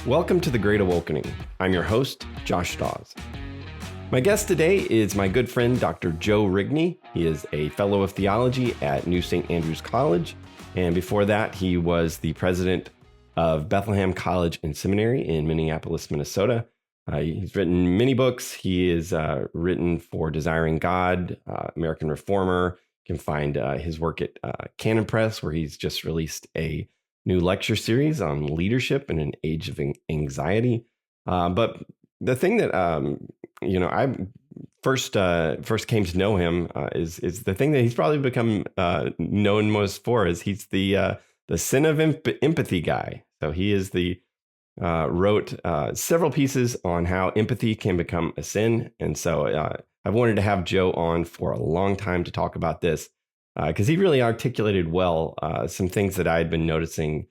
Welcome to The Great Awakening. I'm your host, Josh Dawes. My guest today is my good friend, Dr. Joe Rigney. He is a fellow of theology at New St. Andrews College. And before that, he was the president of Bethlehem College and Seminary in Minneapolis, Minnesota. He's written many books. He is written for Desiring God, American Reformer. You can find his work at Canon Press, where he's just released a new lecture series on leadership in an age of anxiety. But the thing that I first came to know him is the thing that he's probably become known most for is he's the sin of empathy guy. So he is wrote several pieces on how empathy can become a sin, and so I've wanted to have Joe on for a long time to talk about this. Because he really articulated well some things that I had been noticing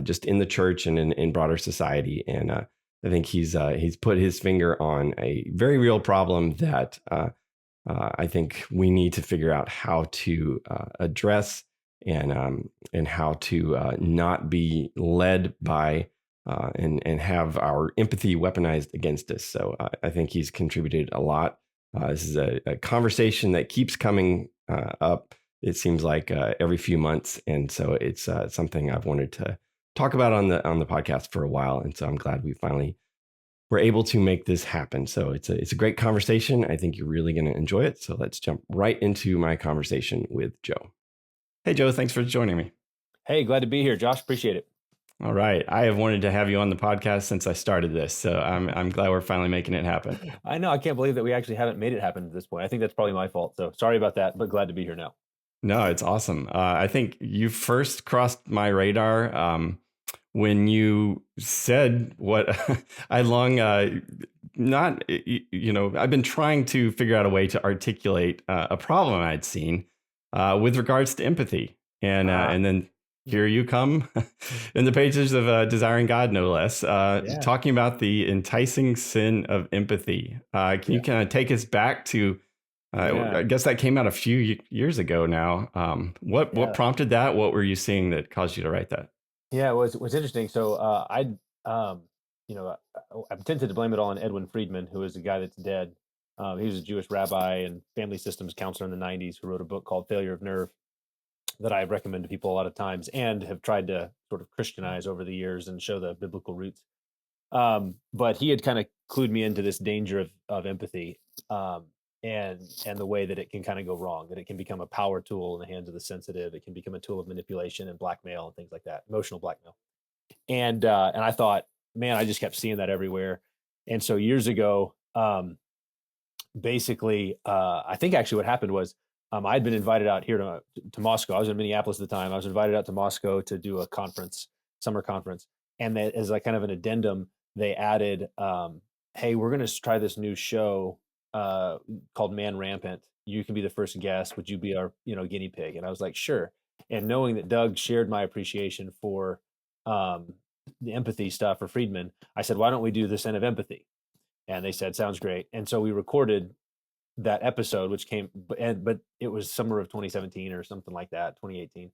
just in the church and in broader society. And I think he's put his finger on a very real problem that I think we need to figure out how to address and how to not be led by and have our empathy weaponized against us. So I think he's contributed a lot. This is a conversation that keeps coming up. It seems like every few months, and so it's something I've wanted to talk about on the podcast for a while, and so I'm glad we finally were able to make this happen. So it's a great conversation. I think you're really going to enjoy it. So let's jump right into my conversation with Joe. Hey, Joe, thanks for joining me. Hey, glad to be here, Josh. Appreciate it. All right, I have wanted to have you on the podcast since I started this, so I'm glad we're finally making it happen. I know. I can't believe that we actually haven't made it happen at this point. I think that's probably my fault. So sorry about that, but glad to be here now. No, it's awesome. I think you first crossed my radar when you said what I long not, I've been trying to figure out a way to articulate a problem I'd seen with regards to empathy. And then here you come in the pages of Desiring God, no less, talking about the enticing sin of empathy. Can you kind of take us back to I guess that came out a few years ago now. What prompted that? What were you seeing that caused you to write that? Yeah, it was interesting. So I'm tempted to blame it all on Edwin Friedman, who is a guy that's dead. He was a Jewish rabbi and family systems counselor in the 90s who wrote a book called Failure of Nerve that I recommend to people a lot of times and have tried to sort of Christianize over the years and show the biblical roots. But he had kind of clued me into this danger of empathy. And the way that it can kind of go wrong, that it can become a power tool in the hands of the sensitive. It can become a tool of manipulation and blackmail and things like that, emotional blackmail. And I thought, man, I just kept seeing that everywhere. And so years ago, basically, I think actually what happened was I'd been invited out here to Moscow. I was in Minneapolis at the time. I was invited out to Moscow to do a conference, summer conference. And as like kind of an addendum, they added, hey, we're going to try this new show called Man Rampant. You can be the first guest. Would you be our guinea pig? And I was like, sure. And knowing that Doug shared my appreciation for the empathy stuff for Friedman, I said, why don't we do the sin of empathy? And they said, sounds great. And so we recorded that episode, which came, but it was summer of 2017 or something like that, 2018,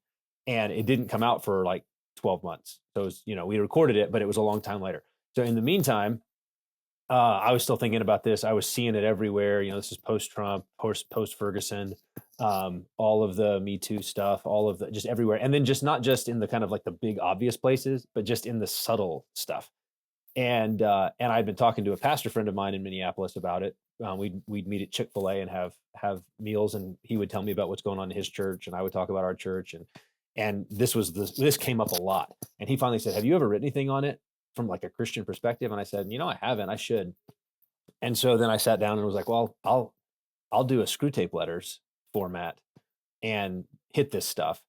and it didn't come out for like 12 months. So it was, we recorded it, but it was a long time later. So in the meantime, I was still thinking about this. I was seeing it everywhere. This is post-Trump, post-Ferguson, all of the Me Too stuff, all of the just everywhere. And then just not just in the kind of like the big obvious places, but just in the subtle stuff. And I'd been talking to a pastor friend of mine in Minneapolis about it. We'd meet at Chick-fil-A and have meals, and he would tell me about what's going on in his church, and I would talk about our church. And this came up a lot. And he finally said, have you ever written anything on it from like a Christian perspective? And I said, I haven't, I should. And so then I sat down and was like, well, I'll do a Screw Tape Letters format and hit this stuff.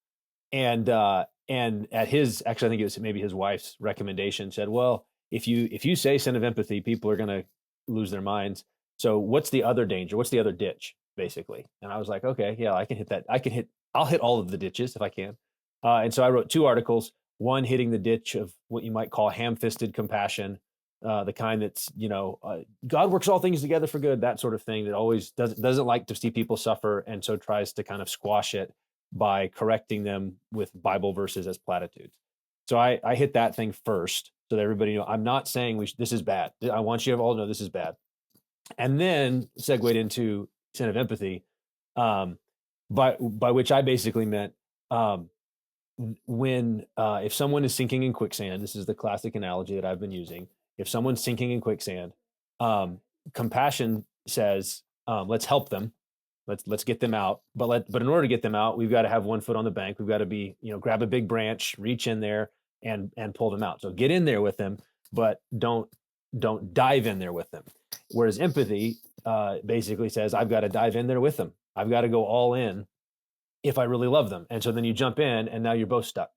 And at his, actually, I think it was maybe his wife's recommendation, said, well, if you say sin of empathy, people are going to lose their minds. So what's the other danger? What's the other ditch, basically? And I was like, okay, yeah, I can hit that. I'll hit all of the ditches if I can. And so I wrote 2 articles, one hitting the ditch of what you might call ham-fisted compassion, the kind that's, God works all things together for good, that sort of thing, that always doesn't like to see people suffer, and so tries to kind of squash it by correcting them with Bible verses as platitudes. So I hit that thing first. so that everybody know I'm not saying this is bad. I want you to all know this is bad. And then segued into sin of empathy, by which I basically meant, when if someone is sinking in quicksand, this is the classic analogy that I've been using. If someone's sinking in quicksand, compassion says, let's help them, let's get them out. But in order to get them out, we've got to have one foot on the bank. We've got to be, grab a big branch, reach in there, and pull them out. So get in there with them, but don't dive in there with them. Whereas empathy basically says, I've got to dive in there with them. I've got to go all in if I really love them. And so then you jump in, and now you're both stuck.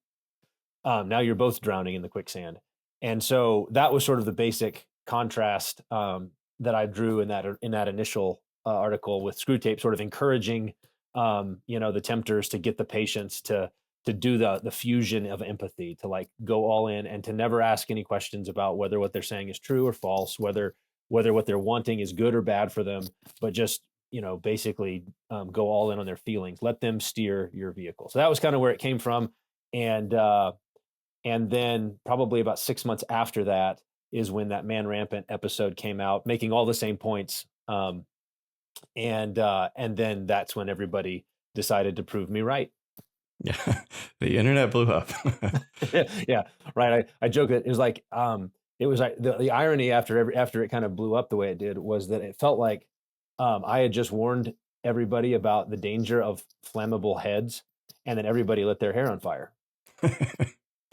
Now you're both drowning in the quicksand. And so that was sort of the basic contrast that I drew in that initial article, with Screwtape sort of encouraging the tempters to get the patients to do the fusion of empathy, to like go all in, and to never ask any questions about whether what they're saying is true or false, whether what they're wanting is good or bad for them, but just basically go all in on their feelings. Let them steer your vehicle. So that was kind of where it came from. And then probably about 6 months after that is when that Man Rampant episode came out, making all the same points. And then that's when everybody decided to prove me right. Yeah, the internet blew up. Yeah, right. I joke that it was like the irony after it kind of blew up the way it did was that it felt like I had just warned everybody about the danger of flammable heads, and then everybody lit their hair on fire.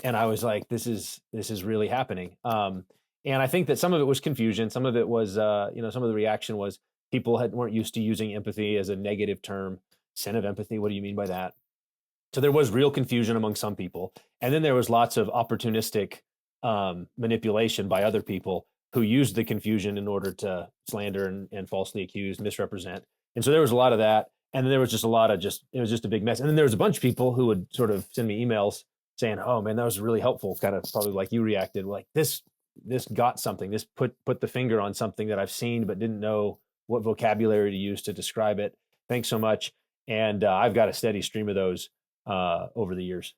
And I was like, this is really happening. And I think that some of it was confusion. Some of it was, some of the reaction was people weren't used to using empathy as a negative term. Sin of empathy, what do you mean by that? So there was real confusion among some people. And then there was lots of opportunistic manipulation by other people who used the confusion in order to slander and falsely accuse, misrepresent. And so there was a lot of that. And then there was just it was just a big mess. And then there was a bunch of people who would sort of send me emails saying, oh man, that was really helpful. Kind of probably like you reacted, like this got something, this put the finger on something that I've seen, but didn't know what vocabulary to use to describe it. Thanks so much. And I've got a steady stream of those over the years.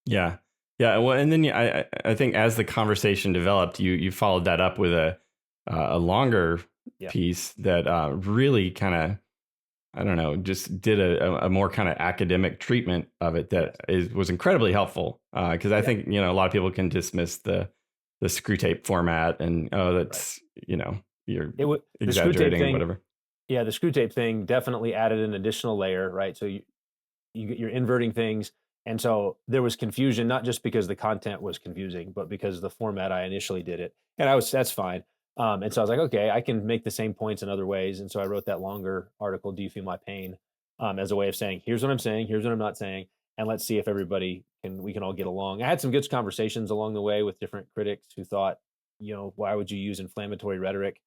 Yeah. Well, and then I think as the conversation developed, you followed that up with a longer piece that really kind of, I don't know, just did a more kind of academic treatment of it that was incredibly helpful. Because I think, a lot of people can dismiss the Screwtape format and, that's, you're exaggerating or whatever. Yeah, the Screwtape thing definitely added an additional layer, right? So you're inverting things. And so there was confusion, not just because the content was confusing, but because of the format I initially did it. And that's fine. And so I was like, okay, I can make the same points in other ways. And so I wrote that longer article, Do You Feel My Pain, as a way of saying, here's what I'm saying, here's what I'm not saying. And let's see if we can all get along. I had some good conversations along the way with different critics who thought, why would you use inflammatory rhetoric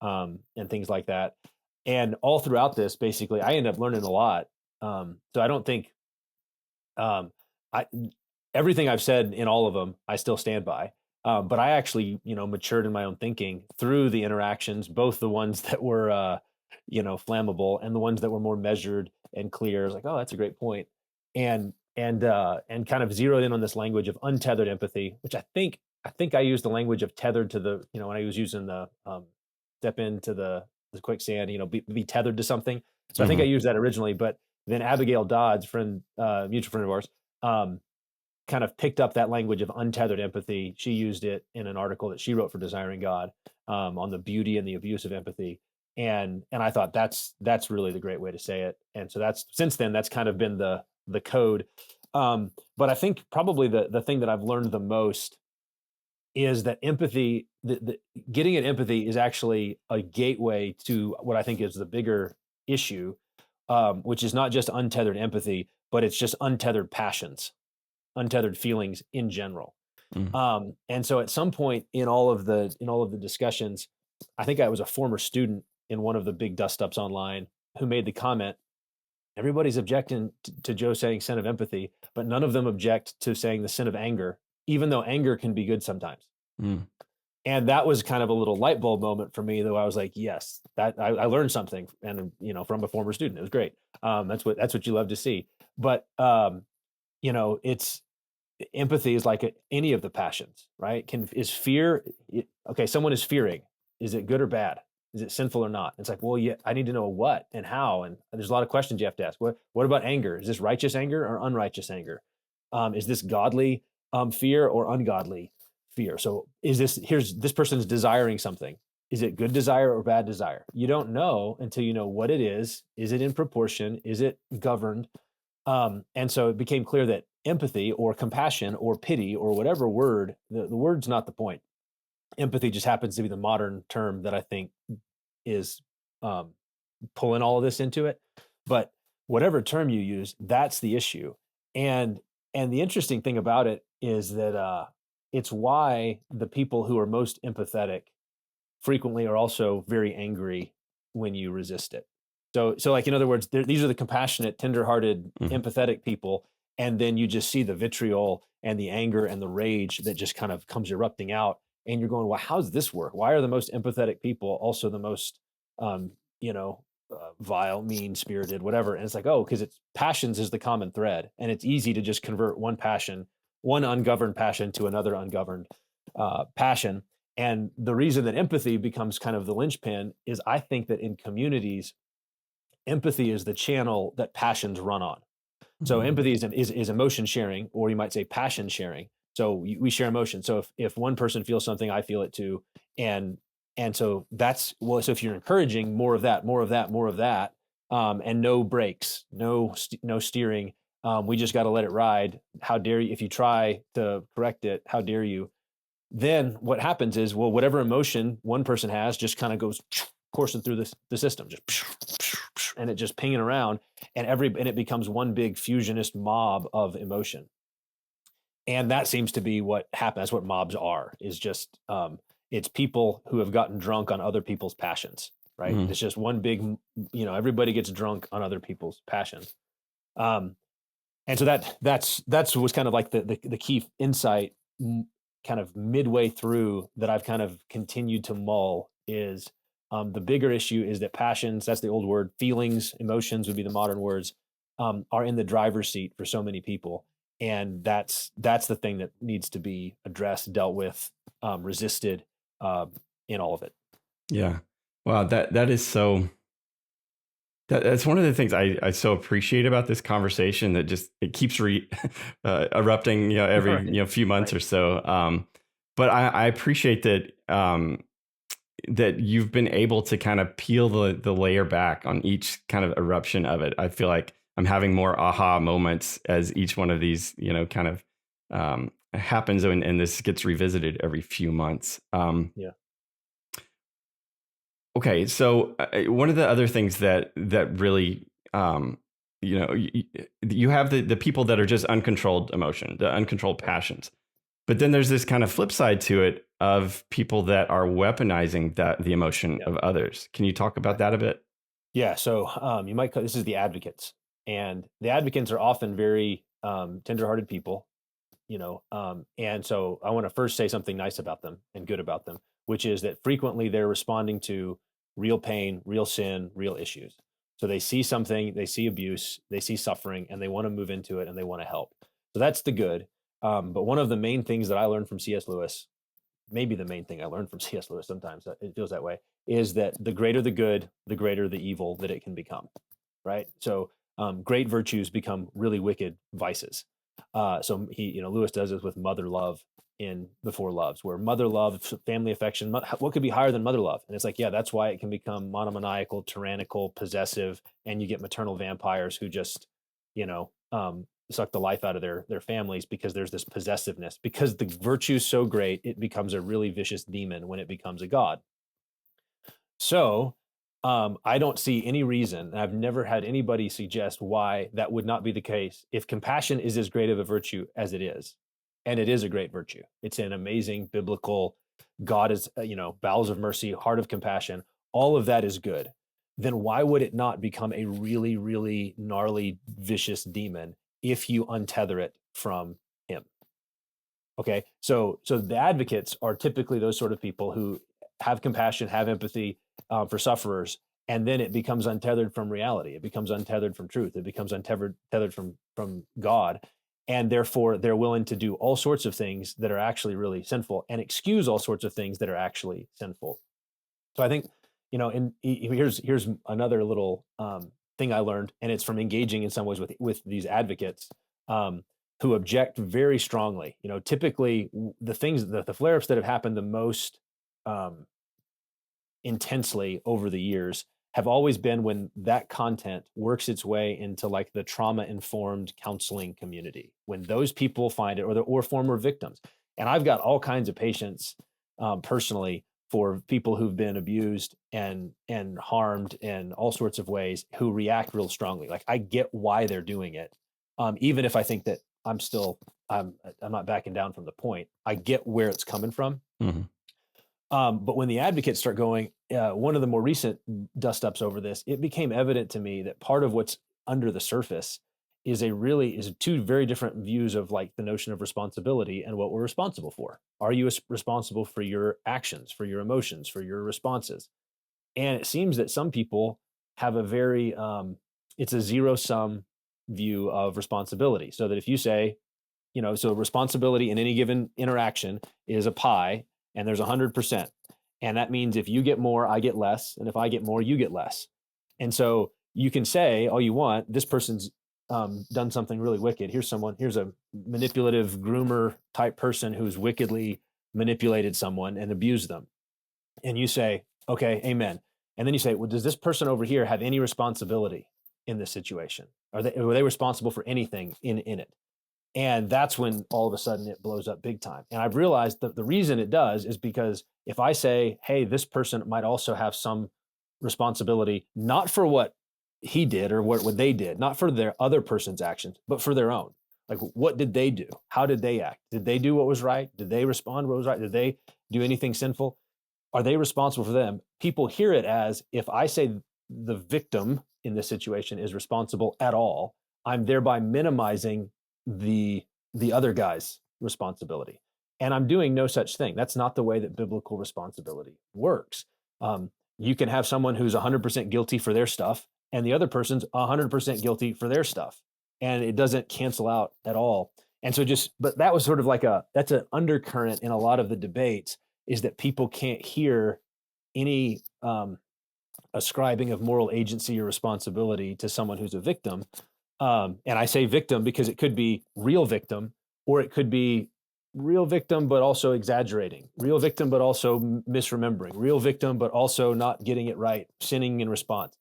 and things like that? And all throughout this, basically, I ended up learning a lot. So I don't think everything I've said in all of them, I still stand by. But I actually, matured in my own thinking through the interactions, both the ones that were, flammable and the ones that were more measured and clear. I was like, oh, that's a great point. And kind of zeroed in on this language of untethered empathy, which I think I used the language of tethered to the, when I was using the step into the quicksand, be tethered to something. So I think I used that originally, but then Abigail Dodd's friend, mutual friend of ours, kind of picked up that language of untethered empathy. She used it in an article that she wrote for Desiring God on the beauty and the abuse of empathy. And I thought that's really the great way to say it. And so since then, that's kind of been the code. But I think probably the thing that I've learned the most is that empathy, getting at empathy is actually a gateway to what I think is the bigger issue, which is not just untethered empathy, but it's just untethered passions, untethered feelings in general. And so at some point in all of the discussions, I think I was a former student in one of the big dust ups online who made the comment, everybody's objecting to Joe saying sin of empathy, but none of them object to saying the sin of anger, even though anger can be good sometimes. And that was kind of a little light bulb moment for me, though. I was like, yes, that I learned something, and from a former student. It was great. That's what you love to see. But it's empathy is like any of the passions, right? Is fear, okay, someone is fearing. Is it good or bad? Is it sinful or not? It's like, well, yeah, I need to know what and how. And there's a lot of questions you have to ask. What about anger? Is this righteous anger or unrighteous anger? Is this godly fear or ungodly fear? So here's this person's desiring something. Is it good desire or bad desire? You don't know until you know what it is. Is it in proportion? Is it governed? And so it became clear that empathy or compassion or pity or whatever word, the word's not the point. Empathy just happens to be the modern term that I think is pulling all of this into it. But whatever term you use, that's the issue. And the interesting thing about it is that it's why the people who are most empathetic frequently are also very angry when you resist it. So like, in other words, these are the compassionate, tenderhearted, empathetic people. And then you just see the vitriol and the anger and the rage that just kind of comes erupting out. And you're going, well, how does this work? Why are the most empathetic people also the most, vile, mean-spirited, whatever? And it's like, oh, because it's passions is the common thread. And it's easy to just convert one ungoverned passion to another ungoverned passion. And the reason that empathy becomes kind of the linchpin is I think that in communities, empathy is the channel that passions run on. So empathy is emotion sharing, or you might say passion sharing. So we share emotion. So if one person feels something, I feel it too. And so so if you're encouraging more of that, and no brakes, no steering, we just got to let it ride. How dare you? If you try to correct it, how dare you? Then what happens is, well, whatever emotion one person has just kind of goes coursing through the system, and it just pinging around, and it becomes one big fusionist mob of emotion. And that seems to be what happens. That's what mobs are, is just, it's people who have gotten drunk on other people's passions, right? It's just one big, everybody gets drunk on other people's passions. And so that's was kind of like the key insight kind of midway through that I've kind of continued to mull is, the bigger issue is that passions, that's the old word, feelings, emotions would be the modern words, are in the driver's seat for so many people. And that's the thing that needs to be addressed, dealt with, resisted, in all of it. Yeah. Wow. That is so, that's one of the things I so appreciate about this conversation, that just, it keeps erupting, every, few months or so. But I appreciate that, that you've been able to kind of peel the layer back on each kind of eruption of it. I feel like I'm having more aha moments as each one of these, kind of happens, and this gets revisited every few months. Yeah. Okay, so one of the other things that really, you have the people that are just uncontrolled emotion, the uncontrolled passions. But then there's this kind of flip side to it of people that are weaponizing the emotion of others. Can you talk about that a bit? Yeah. So you might call this is the advocates, and the advocates are often very tenderhearted people, and so I want to first say something nice about them and good about them, which is that frequently they're responding to real pain, real sin, real issues. So they see something, they see abuse, they see suffering, and they want to move into it and they want to help. So that's the good. But one of the main things that I learned from C.S. Lewis, maybe the main thing I learned from C.S. Lewis, sometimes it feels that way, is that the greater the good, the greater the evil that it can become, right? So great virtues become really wicked vices. So Lewis does this with mother love in The Four Loves, where mother love, family affection, what could be higher than mother love? And it's like, yeah, that's why it can become monomaniacal, tyrannical, possessive, and you get maternal vampires who just, suck the life out of their families, because there's this possessiveness. Because the virtue is so great, it becomes a really vicious demon when it becomes a god. So I don't see any reason, and I've never had anybody suggest why that would not be the case. If compassion is as great of a virtue as it is, and it is a great virtue, it's an amazing biblical, God is, bowels of mercy, heart of compassion, all of that is good. Then why would it not become a really, really gnarly, vicious demon if you untether it from him? Okay, so the advocates are typically those sort of people who have compassion, have empathy for sufferers, and then it becomes untethered from reality. It becomes untethered from truth. It becomes untethered from God, And therefore, they're willing to do all sorts of things that are actually really sinful and excuse all sorts of things that are actually sinful. So I think, here's another little thing I learned, and it's from engaging in some ways with these advocates who object very strongly. Typically the things, the flare-ups that have happened the most intensely over the years have always been when that content works its way into like the trauma-informed counseling community, when those people find it, or former victims. And I've got all kinds of patience personally for people who've been abused and harmed in all sorts of ways, who react real strongly. Like, I get why they're doing it, even if I think that I'm not backing down from the point. I get where it's coming from. Mm-hmm. But when the advocates start going, one of the more recent dust-ups over this, it became evident to me that part of what's under the surface is two very different views of like the notion of responsibility and what we're responsible for. Are you responsible for your actions, for your emotions, for your responses? And it seems that some people have a very, it's a zero-sum view of responsibility. So that if you say, so responsibility in any given interaction is a pie, and there's 100%. And that means if you get more, I get less. And if I get more, you get less. And so you can say all you want, this person's done something really wicked. Here's a manipulative groomer type person who's wickedly manipulated someone and abused them. And you say, okay, amen. And then you say, well, does this person over here have any responsibility in this situation? Were they responsible for anything in it? And that's when all of a sudden it blows up big time. And I've realized that the reason it does is because if I say, hey, this person might also have some responsibility, not for what he did or what they did, not for their other person's actions, but for their own. Like, what did they do? How did they act? Did they do what was right? Did they respond what was right? Did they do anything sinful? Are they responsible for them? People hear it as, if I say the victim in this situation is responsible at all, I'm thereby minimizing the other guy's responsibility. And I'm doing no such thing. That's not the way that biblical responsibility works. You can have someone who's 100% guilty for their stuff, and the other person's 100% guilty for their stuff. And it doesn't cancel out at all. And so but that was sort of like that's an undercurrent in a lot of the debates, is that people can't hear any ascribing of moral agency or responsibility to someone who's a victim. And I say victim because it could be real victim, or it could be real victim, but also exaggerating, real victim, but also misremembering, real victim, but also not getting it right, sinning in response.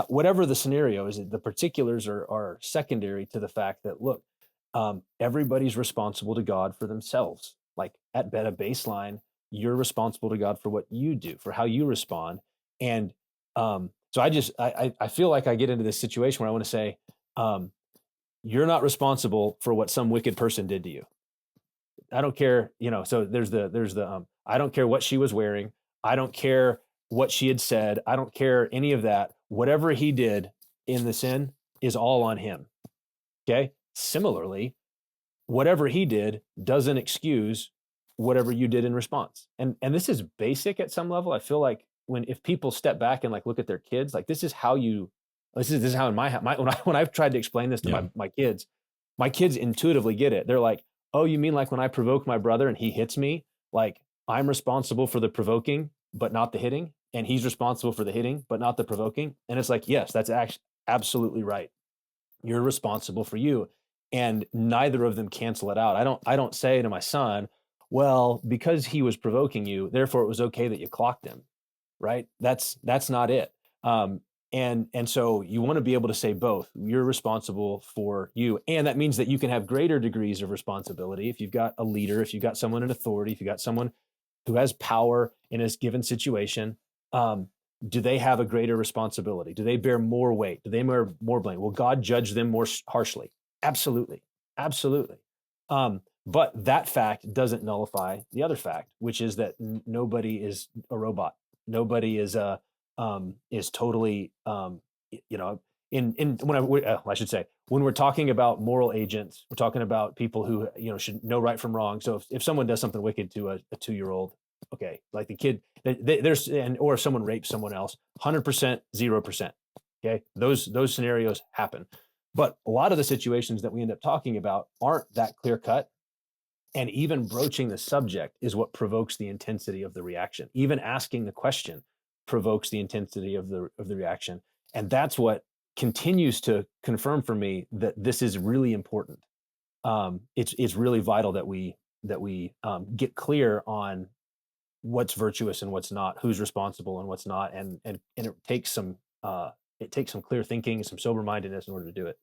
Whatever the scenario is, the particulars are secondary to the fact that, look, everybody's responsible to God for themselves. Like, at a baseline, you're responsible to God for what you do, for how you respond. And so I feel like I get into this situation where I want to say, you're not responsible for what some wicked person did to you. I don't care, so there's the I don't care what she was wearing. I don't care what she had said. I don't care any of that. Whatever he did in the sin is all on him. Okay. Similarly, whatever he did doesn't excuse whatever you did in response. And this is basic at some level. I feel like if people step back and like look at their kids, like this is how in when I've tried to explain this to my kids intuitively get it. They're like, oh, you mean like when I provoke my brother and he hits me, like I'm responsible for the provoking, but not the hitting, and he's responsible for the hitting, but not the provoking. And it's like, yes, that's actually absolutely right. You're responsible for you, and neither of them cancel it out. I don't say to my son, well, because he was provoking you, therefore it was okay that you clocked him, right? That's not it. And so you want to be able to say both. You're responsible for you. And that means that you can have greater degrees of responsibility if you've got a leader, if you've got someone in authority, if you've got someone who has power in a given situation. Do they have a greater responsibility? Do they bear more weight? Do they bear more blame? Will God judge them more harshly? Absolutely. Absolutely. But that fact doesn't nullify the other fact, which is that nobody is a robot. Nobody is totally, I should say, when we're talking about moral agents, we're talking about people who, should know right from wrong. So if someone does something wicked to a 2-year-old, okay, like the kid, or if someone rapes someone else, 100%, 0%. Okay. Those scenarios happen. But a lot of the situations that we end up talking about aren't that clear cut. And even broaching the subject is what provokes the intensity of the reaction. Even asking the question provokes the intensity of the reaction. And that's what continues to confirm for me that this is really important. It's really vital that we get clear on what's virtuous and what's not, who's responsible and what's not, and it takes some clear thinking, some sober mindedness in order to do it.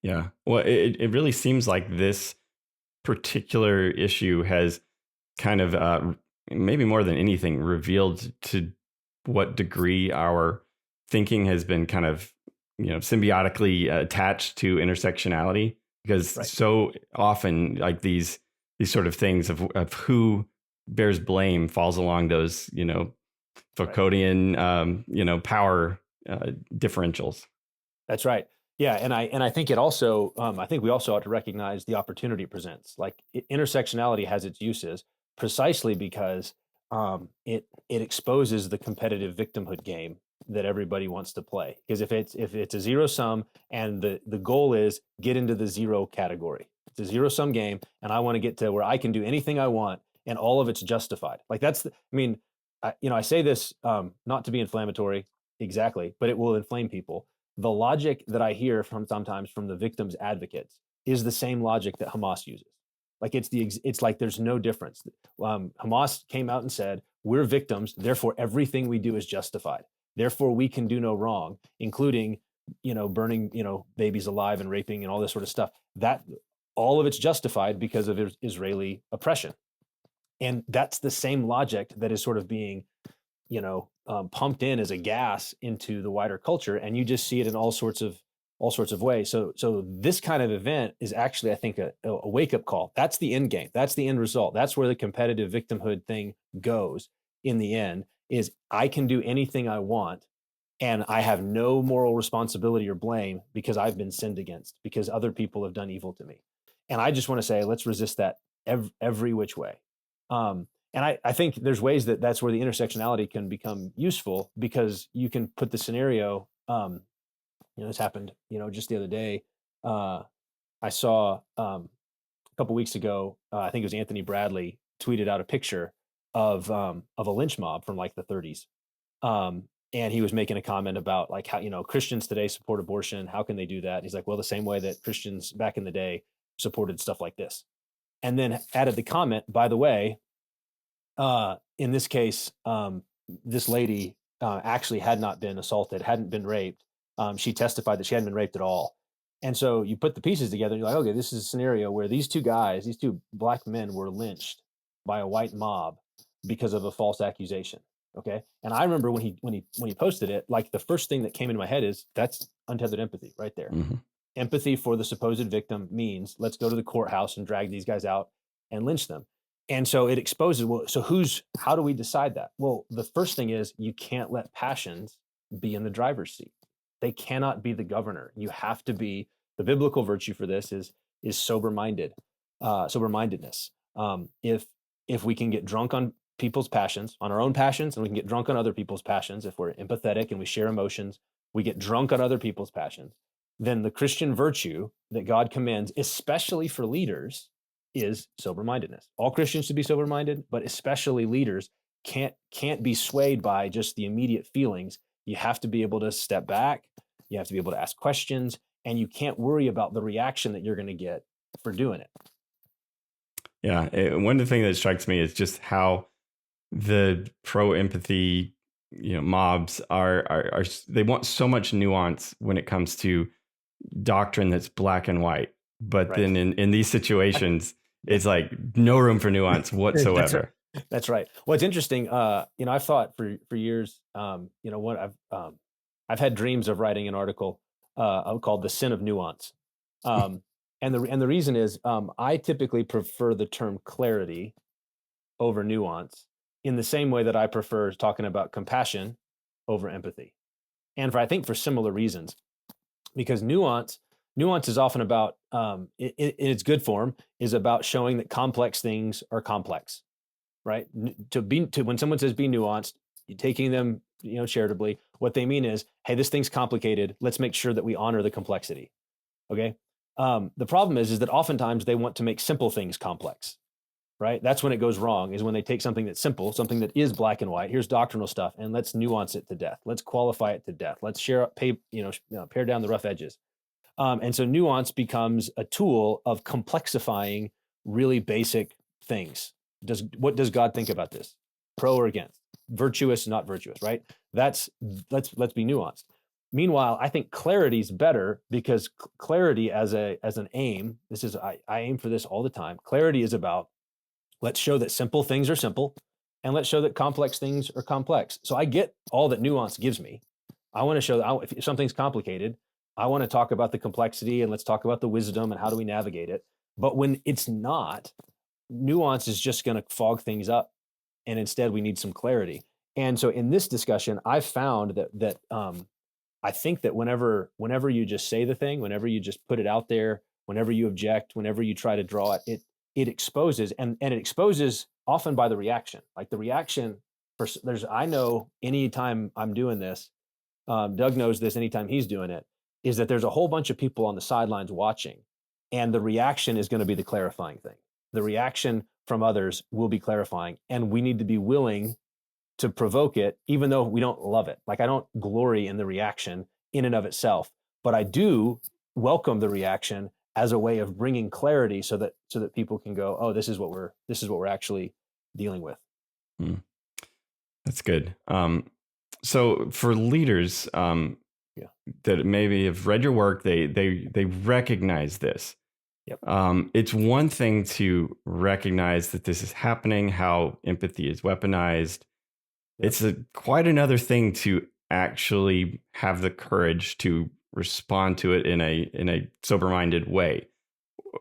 Yeah. Well, it really seems like this particular issue has kind of maybe more than anything revealed to what degree our thinking has been kind of symbiotically attached to intersectionality, because Right. so often like these sort of things of who bears blame falls along those Foucauldian power differentials. That's right. Yeah, and I think it also I think we also ought to recognize the opportunity it presents. Like intersectionality has its uses precisely because it exposes the competitive victimhood game that everybody wants to play. Because if it's a zero sum and the goal is get into the zero category, it's a zero sum game, and I want to get to where I can do anything I want and all of it's justified. Like I say this not to be inflammatory exactly, but it will inflame people. The logic that I hear sometimes from the victims' advocates is the same logic that Hamas uses. Like it's like there's no difference. Hamas came out and said, we're victims, therefore everything we do is justified. Therefore we can do no wrong, including, burning, babies alive and raping and all this sort of stuff. That all of it's justified because of Israeli oppression. And that's the same logic that is sort of being pumped in as a gas into the wider culture, and you just see it in all sorts of ways. So this kind of event is actually, I think, a wake up call. That's the end game. That's the end result. That's where the competitive victimhood thing goes. In the end, is I can do anything I want, and I have no moral responsibility or blame because I've been sinned against, because other people have done evil to me. And I just want to say, let's resist that every which way. And I think there's ways that's where the intersectionality can become useful, because you can put the scenario, this happened, just the other day. I saw a couple weeks ago, I think it was Anthony Bradley tweeted out a picture of a lynch mob from like the 30s. And he was making a comment about like how, Christians today support abortion. How can they do that? And he's like, well, the same way that Christians back in the day supported stuff like this. And then added the comment, by the way, in this case, this lady actually had not been assaulted, hadn't been raped. She testified that she hadn't been raped at all. And so you put the pieces together and you're like, okay, this is a scenario where these two black men were lynched by a white mob because of a false accusation. Okay. And I remember when he posted it, like the first thing that came into my head is that's untethered empathy right there. Mm-hmm. Empathy for the supposed victim means let's go to the courthouse and drag these guys out and lynch them. And so it exposes, well, so how do we decide that? Well, the first thing is you can't let passions be in the driver's seat. They cannot be the governor. You have to be, the biblical virtue for this is sober-mindedness. If we can get drunk on people's passions, on our own passions, and we can get drunk on other people's passions, if we're empathetic and we share emotions, we get drunk on other people's passions, then the Christian virtue that God commends, especially for leaders, is sober-mindedness. All Christians should be sober-minded, but especially leaders can't be swayed by just the immediate feelings. You have to be able to step back. You have to be able to ask questions, and you can't worry about the reaction that you're going to get for doing it. Yeah, one of the things that strikes me is just how the pro-empathy, mobs are they want so much nuance when it comes to doctrine that's black and white, but right. Then in these situations, it's like no room for nuance whatsoever. That's right. Well, it's interesting. I've thought for years. What I've had dreams of writing an article called "The Sin of Nuance," and the reason is I typically prefer the term clarity over nuance, in the same way that I prefer talking about compassion over empathy, and I think for similar reasons, because nuance is often about, in its good form, is about showing that complex things are complex, right? When someone says be nuanced, you're taking them, charitably. What they mean is, hey, this thing's complicated. Let's make sure that we honor the complexity. Okay. The problem is that oftentimes they want to make simple things complex, right? That's when it goes wrong, is when they take something that's simple, something that is black and white. Here's doctrinal stuff, and let's nuance it to death. Let's qualify it to death. Let's pare down the rough edges. And so nuance becomes a tool of complexifying really basic things. What does God think about this? Pro or against? Virtuous, not virtuous, right? Let's be nuanced. Meanwhile, I think clarity is better, because clarity as an aim, I aim for this all the time. Clarity is about, let's show that simple things are simple, and let's show that complex things are complex. So I get all that nuance gives me. I want to show that if something's complicated, I want to talk about the complexity, and let's talk about the wisdom and how do we navigate it. But when it's not, nuance is just going to fog things up, and instead we need some clarity. And so in this discussion, I've found that I think that whenever you just say the thing, whenever you just put it out there, whenever you object, whenever you try to draw it, it exposes, and it exposes often by the reaction. Like the reaction, I know anytime I'm doing this, Doug knows this anytime he's doing it, is that there's a whole bunch of people on the sidelines watching, and the reaction is going to be the clarifying thing. The reaction from others will be clarifying, and we need to be willing to provoke it, even though we don't love it. Like, I don't glory in the reaction in and of itself, but I do welcome the reaction as a way of bringing clarity, so that people can go, oh, this is what we're actually dealing with. That's good. So for leaders that maybe have read your work, they recognize this. Yep. It's one thing to recognize that this is happening, how empathy is weaponized. Yep. It's quite another thing to actually have the courage to respond to it in a sober-minded way.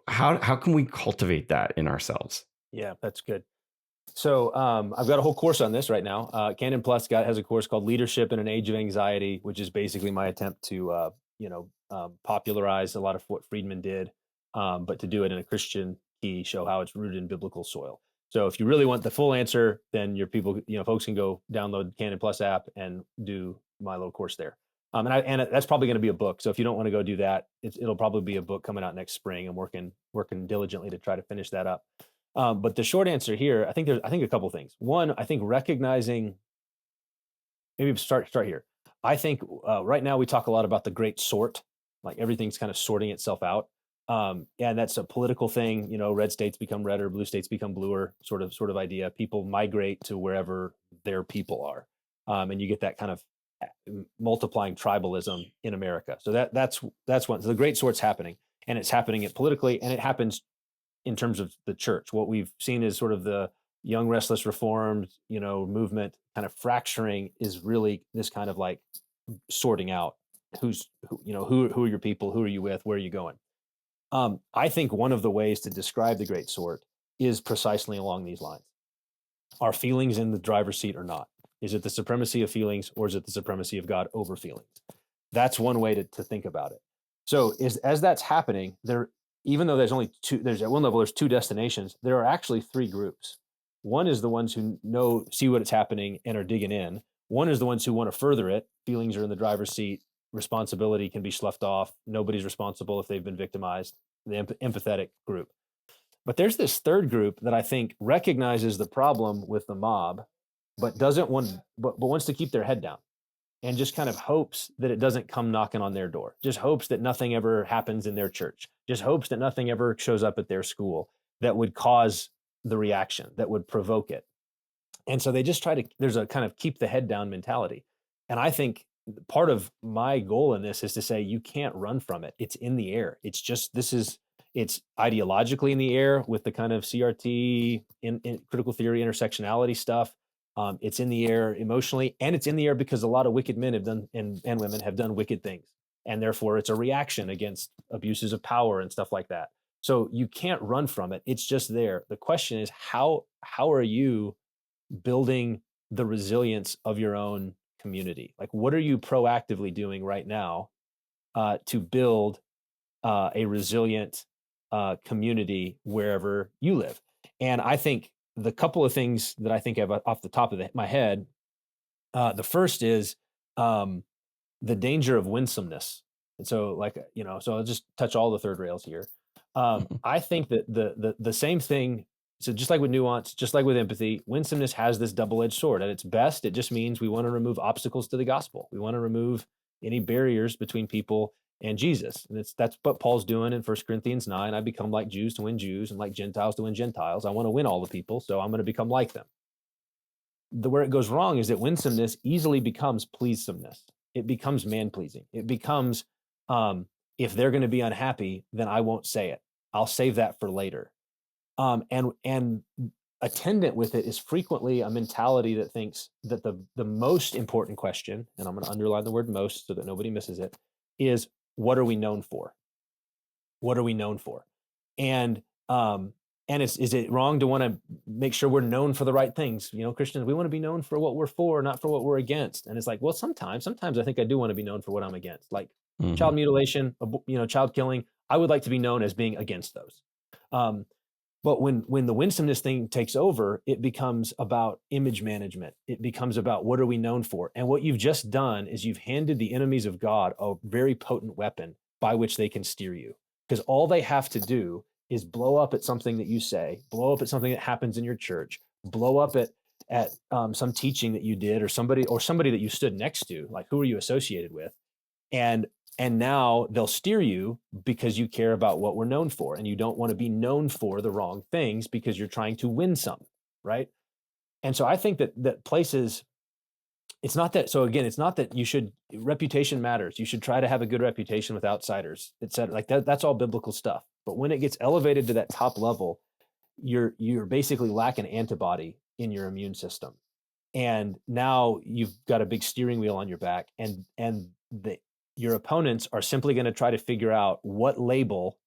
How can we cultivate that in ourselves? Yeah, that's good. So I've got a whole course on this right now. Canon Plus has a course called Leadership in an Age of Anxiety, which is basically my attempt to popularize a lot of what Friedman did, but to do it in a Christian key, show how it's rooted in biblical soil. So if you really want the full answer, then folks can go download Canon Plus app and do my little course there. And that's probably going to be a book. So if you don't want to go do that, it'll probably be a book coming out next spring. I'm working diligently to try to finish that up. But the short answer here, I think a couple things. One, I think recognizing, maybe start here. I think right now we talk a lot about the great sort, like everything's kind of sorting itself out. And that's a political thing, red states become redder, blue states become bluer, sort of idea. People migrate to wherever their people are. And you get that kind of multiplying tribalism in America. So that's one. So the great sort's happening, and it's happening politically, and it happens in terms of the church. What we've seen is sort of the young, restless, reformed, movement kind of fracturing is really this kind of like sorting out who are your people, who are you with, where are you going? I think one of the ways to describe the great sort is precisely along these lines. Are feelings in the driver's seat or not? Is it the supremacy of feelings, or is it the supremacy of God over feelings? That's one way to think about it. So as that's happening, even though there's only two, at one level, there's two destinations, there are actually three groups. One is the ones who see what it's happening and are digging in. One is the ones who want to further it. Feelings are in the driver's seat. Responsibility can be sloughed off. Nobody's responsible if they've been victimized. The empathetic group. But there's this third group that I think recognizes the problem with the mob, but wants to keep their head down, and just kind of hopes that it doesn't come knocking on their door. Just hopes that nothing ever happens in their church. Just hopes that nothing ever shows up at their school that would cause the reaction, that would provoke it. And so they just there's a kind of keep the head down mentality. And I think part of my goal in this is to say, you can't run from it. It's in the air. It's ideologically in the air with the kind of CRT in critical theory intersectionality stuff. It's in the air emotionally, and it's in the air because a lot of wicked men have done and women have done wicked things. And therefore it's a reaction against abuses of power and stuff like that. So you can't run from it. It's just there. The question is, how are you building the resilience of your own community? Like, what are you proactively doing right now to build a resilient community wherever you live? And I think the couple of things that I think of off the top of my head, the first is the danger of winsomeness. And so, like, so I'll just touch all the third rails here. I think that the same thing. So just like with nuance, just like with empathy, winsomeness has this double-edged sword. At its best, it just means we want to remove obstacles to the gospel. We want to remove any barriers between people and Jesus. And that's what Paul's doing in 1 Corinthians 9. I become like Jews to win Jews and like Gentiles to win Gentiles. I want to win all the people, so I'm going to become like them. Where it goes wrong is that winsomeness easily becomes pleasomeness. It becomes man-pleasing. It becomes, if they're going to be unhappy, then I won't say it. I'll save that for later. And attendant with it is frequently a mentality that thinks that the most important question, and I'm going to underline the word most so that nobody misses it, is what are we known for? What are we known for? And is it wrong to want to make sure we're known for the right things? Christians, we want to be known for what we're for, not for what we're against. And it's like, well, sometimes I think I do want to be known for what I'm against, like child mutilation, child killing. I would like to be known as being against those. But when the winsomeness thing takes over, it becomes about image management. It becomes about what are we known for? And what you've just done is you've handed the enemies of God a very potent weapon by which they can steer you. Because all they have to do is blow up at something that you say, blow up at something that happens in your church, blow up at some teaching that you did or somebody that you stood next to, like who are you associated with? And now they'll steer you because you care about what we're known for, and you don't want to be known for the wrong things because you're trying to win some, right? And so I think that places, it's not that reputation matters. You should try to have a good reputation with outsiders, et cetera. Like that's all biblical stuff. But when it gets elevated to that top level, you're basically lacking antibody in your immune system. And now you've got a big steering wheel on your back, and your opponents are simply going to try to figure out what label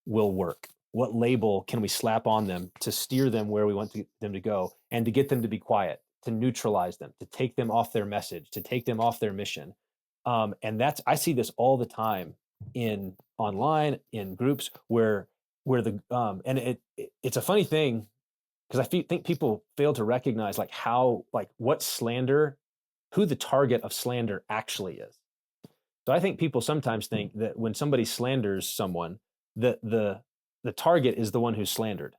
will work. What label can we slap on them to steer them where we want them to go, and to get them to be quiet, to neutralize them, to take them off their message, to take them off their mission. And I see this all the time in online, in groups where it's a funny thing, because I think people fail to recognize what slander, who the target of slander actually is. So I think people sometimes think that when somebody slanders someone, that the target is the one who's slandered,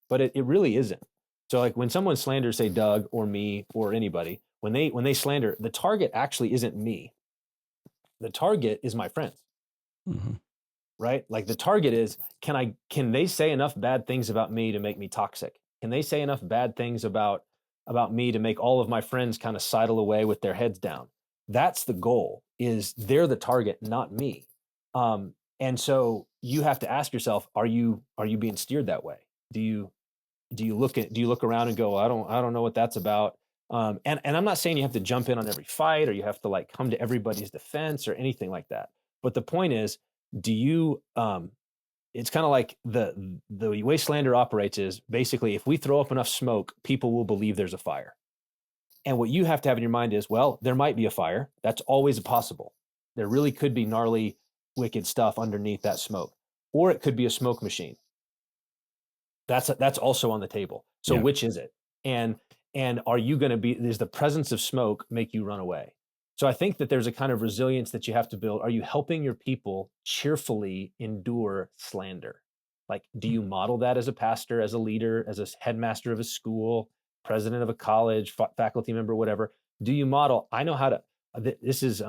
but it really isn't. So like when someone slanders, say Doug or me or anybody, when they slander, the target actually isn't me. The target is my friends, right? Like the target is, can they say enough bad things about me to make me toxic? Can they say enough bad things about me to make all of my friends kind of sidle away with their heads down? That's the goal, is they're the target, not me. And so you have to ask yourself, are you being steered that way? Do you look around and go, I don't know what that's about? And I'm not saying you have to jump in on every fight, or you have to like come to everybody's defense or anything like that. But the point is, it's kind of like the way slander operates is basically, if we throw up enough smoke, people will believe there's a fire. And what you have to have in your mind is, well, there might be a fire. That's always possible. There really could be gnarly, wicked stuff underneath that smoke, or it could be a smoke machine. That's also on the table. So which is it? And are you going to does the presence of smoke make you run away? So I think that there's a kind of resilience that you have to build. Are you helping your people cheerfully endure slander? Like, do you model that as a pastor, as a leader, as a headmaster of a school, president of a college, faculty member, whatever? Do you model, I know how to, this is,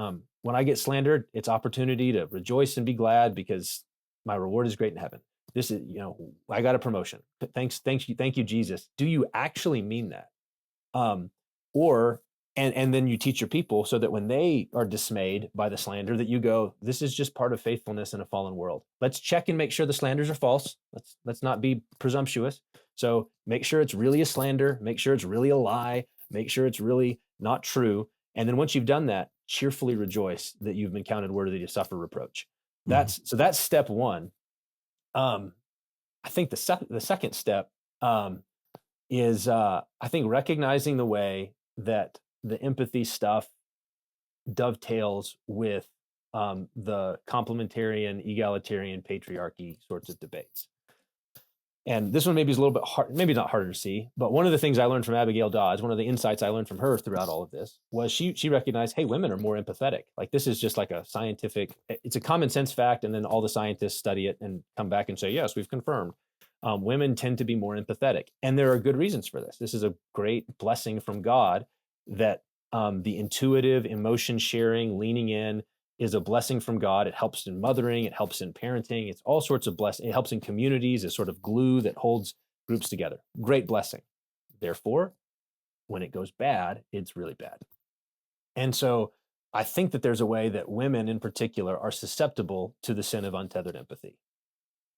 when I get slandered, it's opportunity to rejoice and be glad because my reward is great in heaven. This is, I got a promotion. Thank you, Jesus. Do you actually mean that? And then you teach your people so that when they are dismayed by the slander, that you go, this is just part of faithfulness in a fallen world. Let's check and make sure the slanders are false. Let's not be presumptuous. So make sure it's really a slander, make sure it's really a lie, make sure it's really not true. And then once you've done that, cheerfully rejoice that you've been counted worthy to suffer reproach. That's step one. I think the second step is I think recognizing the way that the empathy stuff dovetails with the complementarian, egalitarian patriarchy sorts of debates. And this one maybe is a little bit hard, maybe not harder to see, but one of the things I learned from Abigail Dodds, one of the insights I learned from her throughout all of this was she recognized, hey, women are more empathetic. Like this is just like a scientific, it's a common sense fact. And then all the scientists study it and come back and say, yes, we've confirmed. Women tend to be more empathetic. And there are good reasons for this. This is a great blessing from God that the intuitive emotion sharing, leaning in, is a blessing from God. It helps in mothering, it helps in parenting, it's all sorts of blessing. It helps in communities, it's sort of glue that holds groups together. Great blessing. Therefore, when it goes bad, it's really bad. And so I think that there's a way that women in particular are susceptible to the sin of untethered empathy,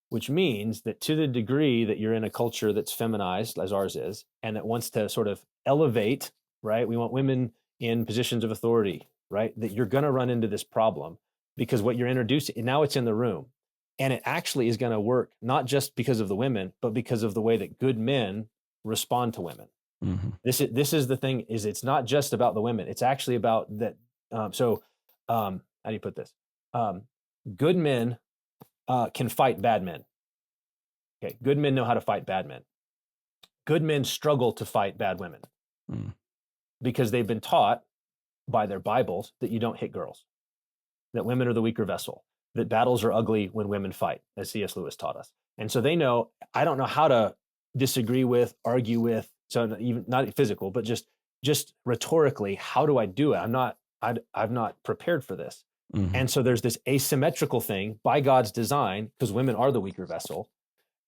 which means that to the degree that you're in a culture that's feminized, as ours is, and that wants to sort of elevate, right? We want women in positions of authority, right? That you're going to run into this problem because what you're introducing, now it's in the room. And it actually is going to work, not just because of the women, but because of the way that good men respond to women. Mm-hmm. This is the thing, is it's not just about the women. It's actually about that. How do you put this? Good men can fight bad men. Okay, good men know how to fight bad men. Good men struggle to fight bad women because they've been taught by their Bibles that you don't hit girls, that women are the weaker vessel, that battles are ugly when women fight, as C.S. Lewis taught us. And so they know, I don't know how to disagree with, argue with, so even not physical, but just rhetorically, how do I do it? I'm not prepared for this. Mm-hmm. And so there's this asymmetrical thing by God's design, because women are the weaker vessel,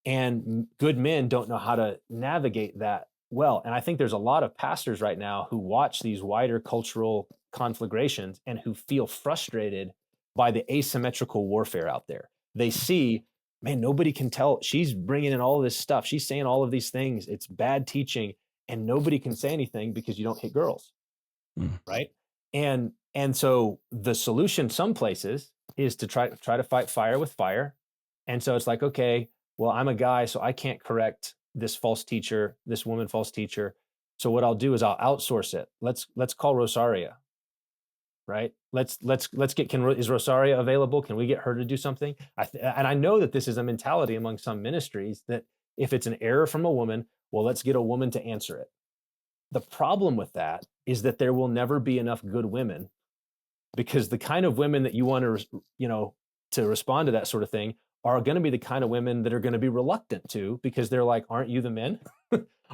and good men don't know how to navigate that well. And I think there's a lot of pastors right now who watch these wider cultural conflagrations and who feel frustrated by the asymmetrical warfare out there. They see, man, nobody can tell. She's bringing in all of this stuff. She's saying all of these things. It's bad teaching, and nobody can say anything because you don't hit girls, right? And so the solution some places is to try to fight fire with fire. And so it's like, okay, well, I'm a guy, so I can't correct this false teacher, this woman false teacher. So what I'll do is I'll outsource it. Let's call Rosaria, right? Let's get, is Rosaria available? Can we get her to do something? And I know that this is a mentality among some ministries that if it's an error from a woman, well, let's get a woman to answer it. The problem with that is that there will never be enough good women, because the kind of women that you want to respond to that sort of thing are going to be the kind of women that are going to be reluctant to, because they're like, aren't you the men?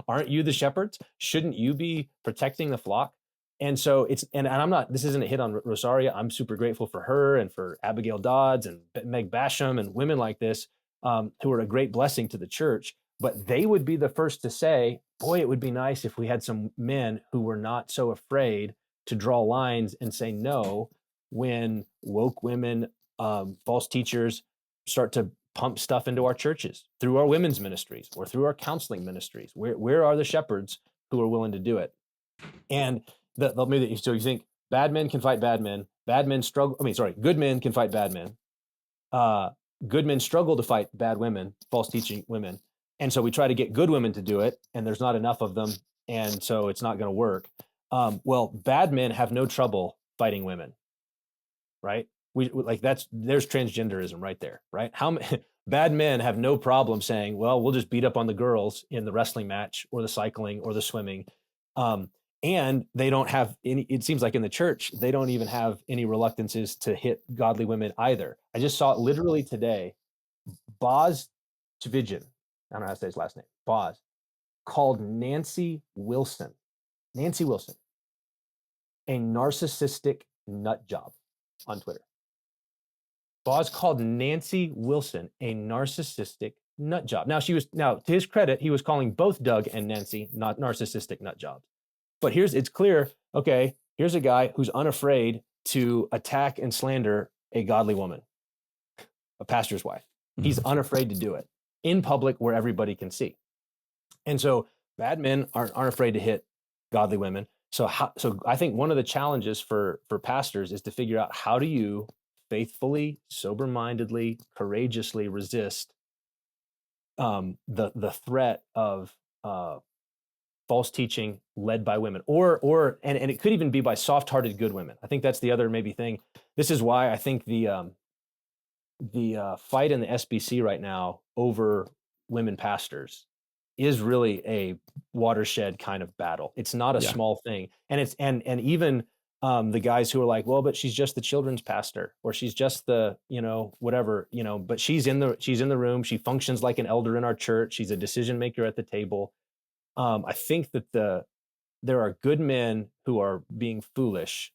Aren't you the shepherds? Shouldn't you be protecting the flock? And so and I'm not, this isn't a hit on Rosaria. I'm super grateful for her and for Abigail Dodds and Meg Basham and women like this, who are a great blessing to the church. But they would be the first to say, boy, it would be nice if we had some men who were not so afraid to draw lines and say no when woke women, false teachers start to pump stuff into our churches through our women's ministries or through our counseling ministries. Where are the shepherds who are willing to do it? And so you think bad men can fight bad men. Good men can fight bad men. Good men struggle to fight bad women, false teaching women. And so we try to get good women to do it, and there's not enough of them, and so it's not going to work. Well, bad men have no trouble fighting women, right? There's transgenderism right there, right? Bad men have no problem saying, well, we'll just beat up on the girls in the wrestling match or the cycling or the swimming. And they don't have any, it seems like in the church, they don't even have any reluctances to hit godly women either. I just saw it literally today. Boz Tvijan, I don't know how to say his last name, Boz, called Nancy Wilson, a narcissistic nut job on Twitter. Boz called Nancy Wilson a narcissistic nut job. Now, to his credit, he was calling both Doug and Nancy not narcissistic nut jobs. But it's clear, okay, here's a guy who's unafraid to attack and slander a godly woman, a pastor's wife. He's unafraid to do it in public where everybody can see. And so bad men aren't afraid to hit godly women. So I think one of the challenges for pastors is to figure out, how do you faithfully, sober-mindedly, courageously resist the threat of false teaching led by women, or it could even be by soft-hearted good women. I think that's the other maybe thing. This is why I think the fight in the SBC right now over women pastors is really a watershed kind of battle. It's not a small thing. And it's, and even the guys who are like, well, but she's just the children's pastor, or she's just the, whatever, but she's in the room. She functions like an elder in our church. She's a decision maker at the table. I think that there are good men who are being foolish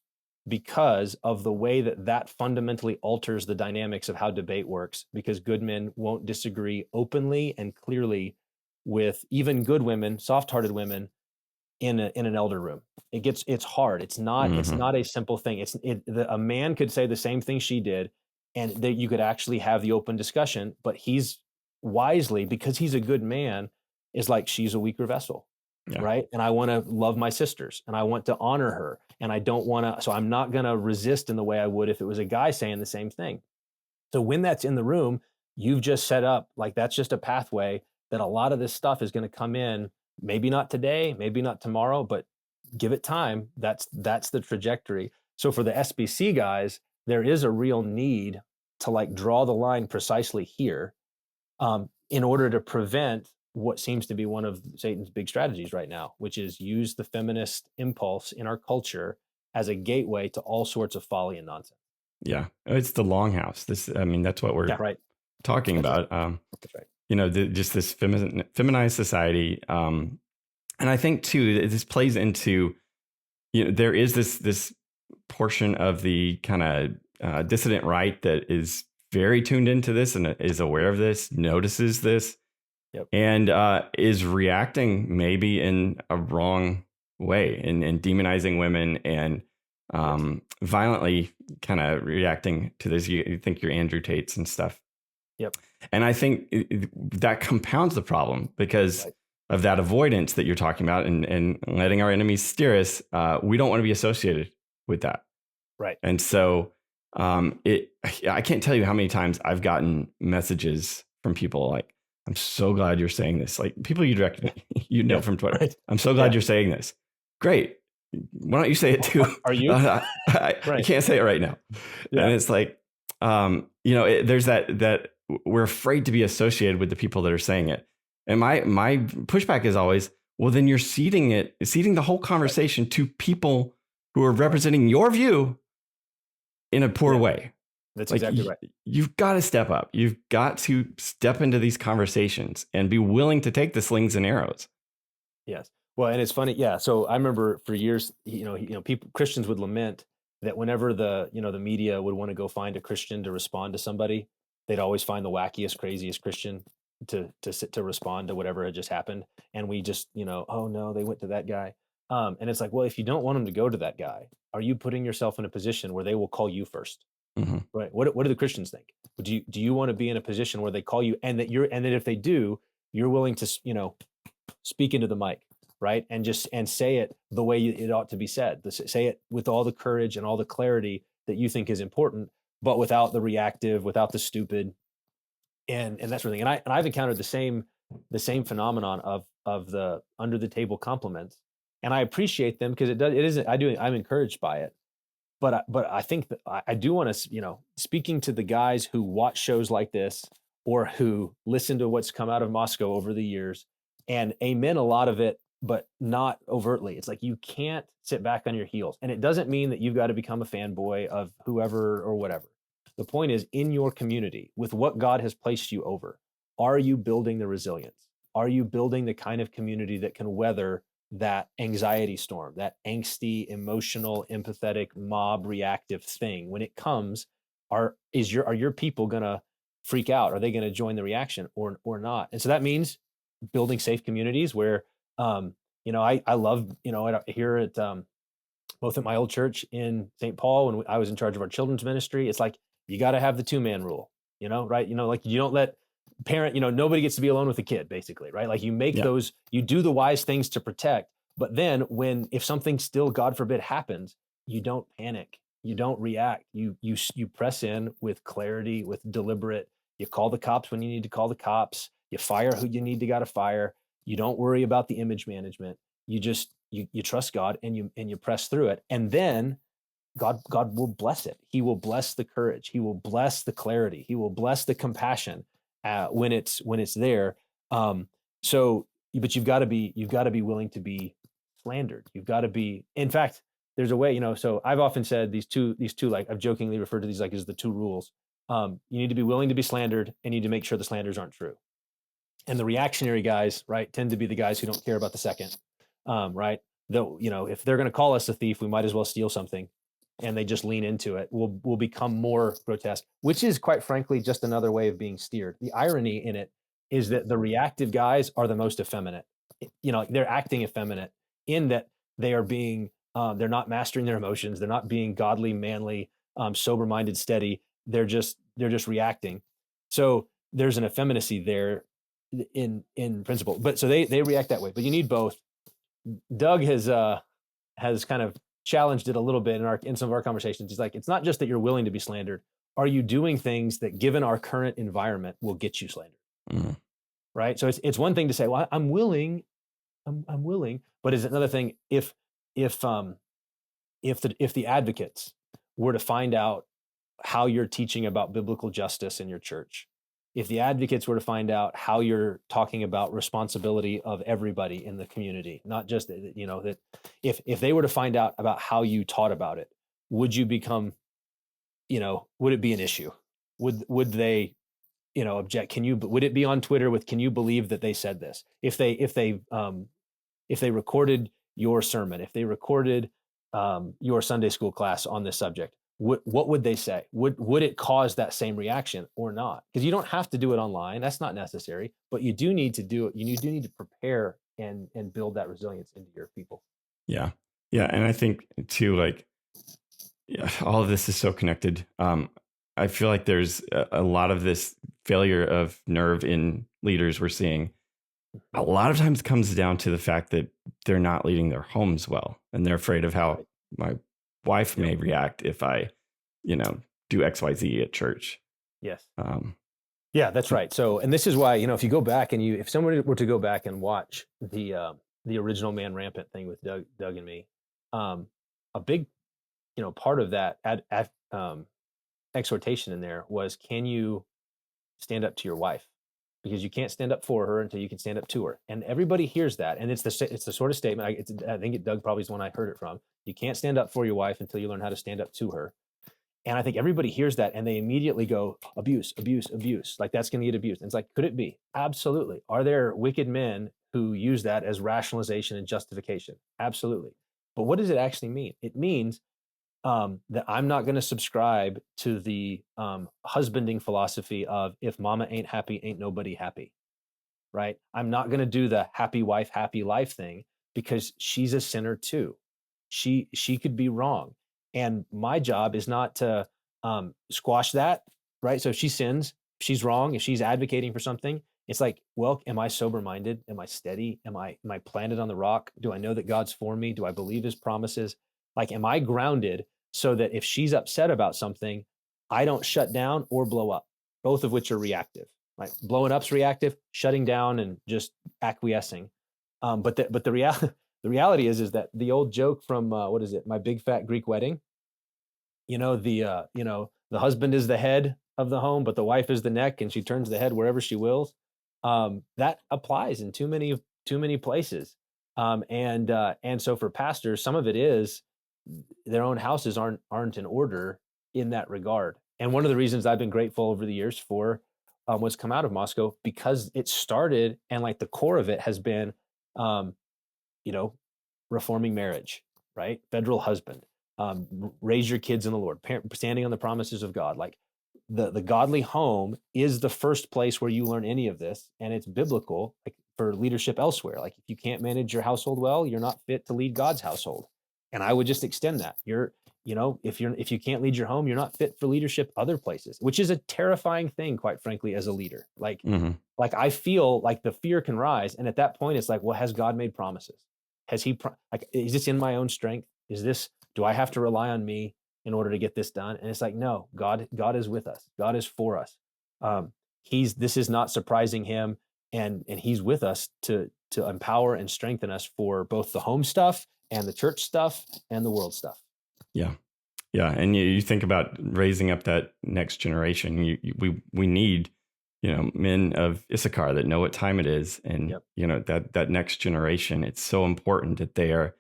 because of the way that fundamentally alters the dynamics of how debate works, because good men won't disagree openly and clearly with even good women, soft-hearted women in an elder room. It's hard. It's not a simple thing. A man could say the same thing she did, and that you could actually have the open discussion, but he's wisely, because he's a good man, is like, she's a weaker vessel. Yeah. Right. And I want to love my sisters, and I want to honor her, and I don't want to, so I'm not going to resist in the way I would if it was a guy saying the same thing. So when that's in the room, you've just set up, like, that's just a pathway that a lot of this stuff is going to come in, maybe not today, maybe not tomorrow, but give it time. That's the trajectory. So for the SBC guys, there is a real need to like draw the line precisely here, in order to prevent what seems to be one of Satan's big strategies right now, which is use the feminist impulse in our culture as a gateway to all sorts of folly and nonsense. Yeah, it's the longhouse. That's what we're talking about. That's right. Just this feminized society. And I think too, this plays into, there is this portion of the kind of dissident right that is very tuned into this and is aware of this, notices this. Yep. And is reacting maybe in a wrong way, and demonizing women, and violently kind of reacting to this. You think you're Andrew Tates and stuff. Yep. And I think that compounds the problem because of that avoidance that you're talking about, and letting our enemies steer us. We don't want to be associated with that. Right. And so I can't tell you how many times I've gotten messages from people like, I'm so glad you're saying this. Like, people you direct, from Twitter. Right. I'm so glad you're saying this. Great. Why don't you say it too? Are you? I can't say it right now. Yeah. And it's like, there's that we're afraid to be associated with the people that are saying it. And my pushback is always, well, then you're ceding the whole conversation to people who are representing your view in a poor way. That's exactly right. You've got to step up. You've got to step into these conversations and be willing to take the slings and arrows. Yes. Well, and it's funny. Yeah. So I remember for years, Christians would lament that whenever the media would want to go find a Christian to respond to somebody, they'd always find the wackiest, craziest Christian to respond to whatever had just happened. And we just, oh no, they went to that guy. And it's like, well, if you don't want them to go to that guy, are you putting yourself in a position where they will call you first? Mm-hmm. Right. What do the Christians think? Do you want to be in a position where they call you, and that if they do, you're willing to, speak into the mic, right? And say it the way it ought to be said. Say it with all the courage and all the clarity that you think is important, but without the reactive, without the stupid, and that sort of thing. And I've encountered the same phenomenon of the under the table compliments, and I appreciate them because I'm encouraged by it. But I think that I do want to, speaking to the guys who watch shows like this, or who listen to what's come out of Moscow over the years, and amen a lot of it, but not overtly. It's like, you can't sit back on your heels. And it doesn't mean that you've got to become a fanboy of whoever or whatever. The point is, in your community, with what God has placed you over, are you building the resilience? Are you building the kind of community that can weather that anxiety storm, that angsty, emotional, empathetic, mob reactive thing? When it comes, are your people gonna freak out? Are they gonna join the reaction or not? And so that means building safe communities where, I love, here at both at my old church in St. Paul, when I was in charge of our children's ministry, it's like, you got to have the 2-man rule, right? Like, you don't let parent, nobody gets to be alone with a kid, basically, right? Like, you make those, you do the wise things to protect, but then if something still, God forbid, happens, you don't panic, you don't react, you press in with clarity, with deliberate, you call the cops when you need to call the cops, you fire who you need to fire, you don't worry about the image management, you just, you trust God, and you press through it. And then God will bless it. He will bless the courage. He will bless the clarity. He will bless the compassion when it's there. So, but you've got to be willing to be slandered. You've got to be, in fact, there's a way, so I've often said these two, like I've jokingly referred to these like as the two rules. You need to be willing to be slandered and you need to make sure the slanders aren't true. And the reactionary guys, right, tend to be the guys who don't care about the second, right? Though, if they're going to call us a thief, we might as well steal something. And they just lean into it. We'll become more grotesque, which is quite frankly just another way of being steered. The irony in it is that the reactive guys are the most effeminate. They're acting effeminate in that they are being, they're not mastering their emotions. They're not being godly, manly, sober-minded, steady. They're just reacting. So there's an effeminacy there in principle. But so they react that way. But you need both. Doug has kind of challenged it a little bit in some of our conversations. He's like, it's not just that you're willing to be slandered. Are you doing things that, given our current environment, will get you slandered? Mm-hmm. Right. So it's one thing to say, well, I'm willing, but it's another thing if the advocates were to find out how you're teaching about biblical justice in your church, if the advocates were to find out how you're talking about responsibility of everybody in the community, not just, that if they were to find out about how you taught about it, would you become, would it be an issue? Would they, object? Would it be on Twitter with, can you believe that they said this? If they recorded your sermon, if they recorded your Sunday school class on this subject, what would they say? Would it cause that same reaction or not? Because you don't have to do it online. That's not necessary, but you do need to do it. You do need to prepare and build that resilience into your people. Yeah. Yeah. And I think too, all of this is so connected. I feel like there's a lot of this failure of nerve in leaders we're seeing. A lot of times comes down to the fact that they're not leading their homes well, and they're afraid of how my wife may react if I, do XYZ at church. Yes. Yeah, that's right. So, and this is why, if you go back and if someone were to go back and watch the original Man Rampant thing with Doug and me, a big, part of that exhortation in there was, can you stand up to your wife? Because you can't stand up for her until you can stand up to her. And everybody hears that. And it's the sort of statement, I think Doug probably is the one I heard it from. You can't stand up for your wife until you learn how to stand up to her. And I think everybody hears that and they immediately go, abuse, abuse, abuse. Like that's going to get abused. And it's like, could it be? Absolutely. Are there wicked men who use that as rationalization and justification? Absolutely. But what does it actually mean? It means that I'm not going to subscribe to the husbanding philosophy of, if mama ain't happy, ain't nobody happy, right? I'm not going to do the happy wife, happy life thing, because she's a sinner too. She could be wrong. And my job is not to squash that, right? So if she sins, if she's wrong, if she's advocating for something, it's like, well, am I sober-minded? Am I steady? Am I planted on the rock? Do I know that God's for me? Do I believe his promises? Like, am I grounded so that if she's upset about something, I don't shut down or blow up, both of which are reactive, right? Blowing up's reactive, shutting down and just acquiescing. But the reality is that the old joke from, what is it? My Big Fat Greek Wedding, the husband is the head of the home, but the wife is the neck and she turns the head wherever she wills. That applies in too many places. And so for pastors, some of it is their own houses aren't in order in that regard. And one of the reasons I've been grateful over the years for what's come out of Moscow, because it started and like the core of it has been, reforming marriage, right? Federal husband, raise your kids in the Lord, standing on the promises of God. Like the godly home is the first place where you learn any of this, and it's biblical, like for leadership elsewhere. Like if you can't manage your household well, you're not fit to lead God's household. And I would just extend that. If you can't lead your home, you're not fit for leadership other places, which is a terrifying thing, quite frankly, as a leader. Like I feel like the fear can rise, and at that point, it's like, well, has God made promises? Has he is this in my own strength? Do I have to rely on me in order to get this done? And it's like, no, God is with us. God is for us. This is not surprising him, and he's with us to empower and strengthen us for both the home stuff and the church stuff and the world stuff. Yeah. Yeah. And you think about raising up that next generation, we need, men of Issachar that know what time it is. And, Yep. that next generation, it's so important that they're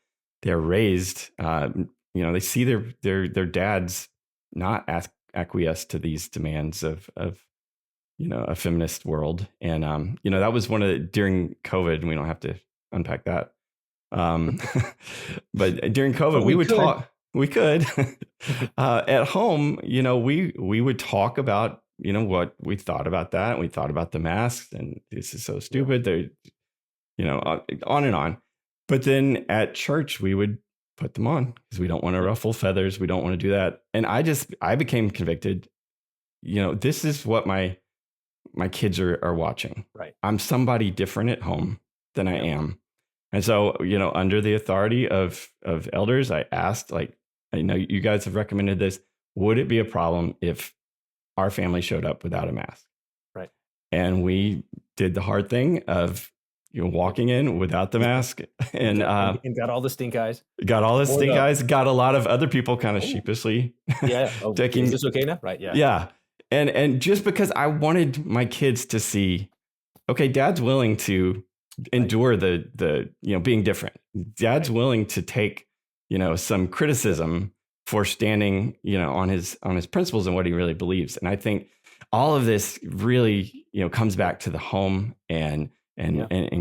raised, they see their dads not acquiesce to these demands of a feminist world. And, that was during COVID, and we don't have to unpack that. But during COVID, But we would could. talk, we could, at home, we would talk about, what we thought about that. We thought about the masks, and this is so stupid. They're, on and on. But then at church, we would put them on because we don't want to ruffle feathers. We don't want to do that. And I became convicted. This is what my kids are watching. Right. I'm somebody different at home than I am. And so, under the authority of elders, I asked, I know you guys have recommended this. Would it be a problem if our family showed up without a mask? Right. And we did the hard thing of walking in without the mask, and got all the stink eyes. Got all the stink eyes. Got a lot of other people kind of sheepishly. Yeah. Oh, taking, is this okay now? Right. Yeah. Yeah. And just because I wanted my kids to see, okay, Dad's willing to endure the being different. Dad's willing to take some criticism for standing on his principles and what he really believes. And I think all of this really comes back to the home and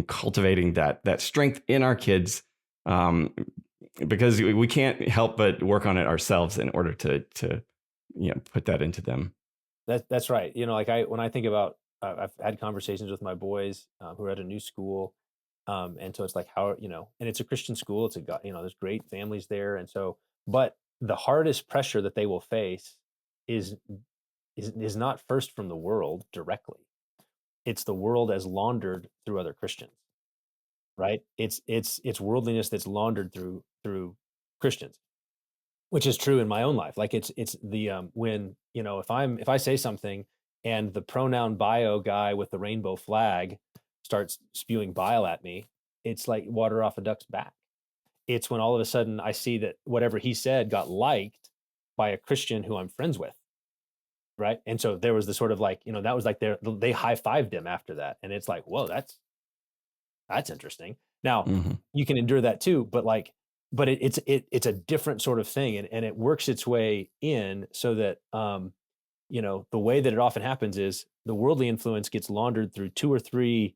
cultivating that strength in our kids, because we can't help but work on it ourselves in order to put that into them. That's right. When I think about, I've had conversations with my boys who are at a new school. And so it's like, how, and it's a Christian school. It's there's great families there. And so, but the hardest pressure that they will face is not first from the world directly. It's the world as laundered through other Christians, right? It's worldliness that's laundered through Christians, which is true in my own life. Like it's the when if I say something and the pronoun bio guy with the rainbow flag starts spewing bile at me, it's like water off a duck's back. It's when all of a sudden I see that whatever he said got liked by a Christian who I'm friends with, right? And so there was the sort of that was like they high-fived him after that, and it's like, whoa, that's interesting. Now you can endure that too, but it's a different sort of thing, and it works its way in so that the way that it often happens is the worldly influence gets laundered through two or three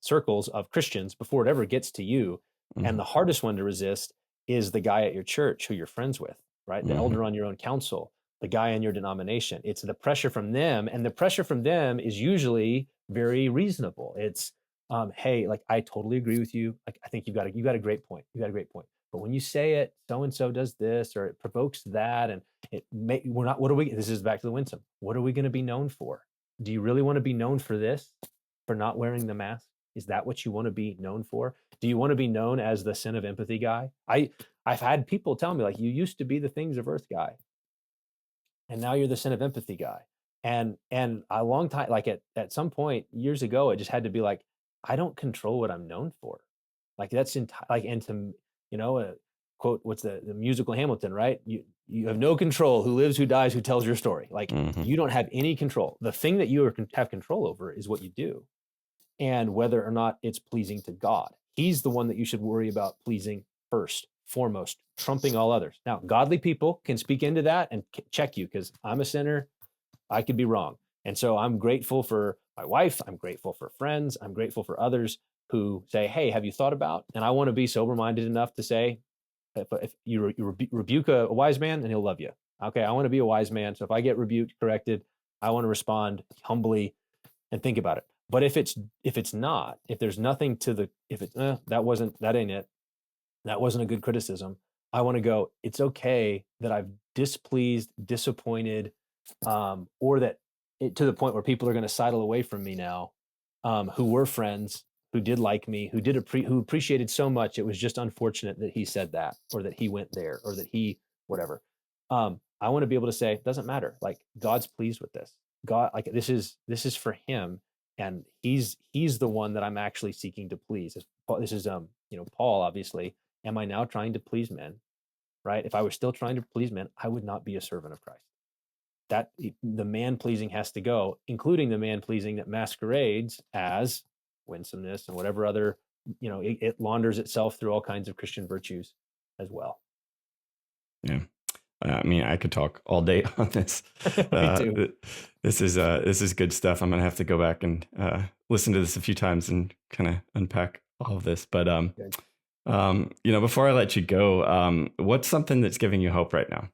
circles of Christians before it ever gets to you. And the hardest one to resist is the guy at your church who you're friends with, right? The elder on your own council, the guy in your denomination. It's the pressure from them, and the pressure from them is usually very reasonable. It's hey, I totally agree with you. I think you got a great point. You got a great point. But when you say it, so and so does this, or it provokes that, and we're not. What are we? This is back to the winsome. What are we going to be known for? Do you really want to be known for this? For not wearing the mask? Is that what you want to be known for? Do you want to be known as the sin of empathy guy? I've had people tell me you used to be the things of earth guy, and now you're the sin of empathy guy. And a long time, at some point years ago, it just had to be I don't control what I'm known for. That's and to quote, what's the musical Hamilton, right? You have no control who lives, who dies, who tells your story. You don't have any control. The thing that you have control over is what you do and whether or not it's pleasing to God. He's the one that you should worry about pleasing first, foremost, trumping all others. Now, godly people can speak into that and check you because I'm a sinner. I could be wrong. And so I'm grateful for my wife. I'm grateful for friends. I'm grateful for others who say, hey, have you thought about? And I want to be sober-minded enough to say, if you rebuke a wise man, and he'll love you. Okay, I want to be a wise man. So if I get rebuked, corrected, I want to respond humbly and think about it. But if it's not, if there's nothing to that ain't it, that wasn't a good criticism, I want to go, it's okay that I've displeased, disappointed, or that to the point where people are going to sidle away from me now, who were friends, who did like me, who appreciated so much. It was just unfortunate that he said that, or that he went there, or that he whatever. I want to be able to say, it doesn't matter. God's pleased with this. God, this is for him, and he's the one that I'm actually seeking to please. This is Paul, obviously. Am I now trying to please men? Right? If I were still trying to please men, I would not be a servant of Christ. that the man-pleasing has to go, including the man-pleasing that masquerades as winsomeness and whatever other, it launders itself through all kinds of Christian virtues as well. Yeah. I mean, I could talk all day on this. Me too. This is good stuff. I'm gonna have to go back and listen to this a few times and kind of unpack all of this. But before I let you go, what's something that's giving you hope right now?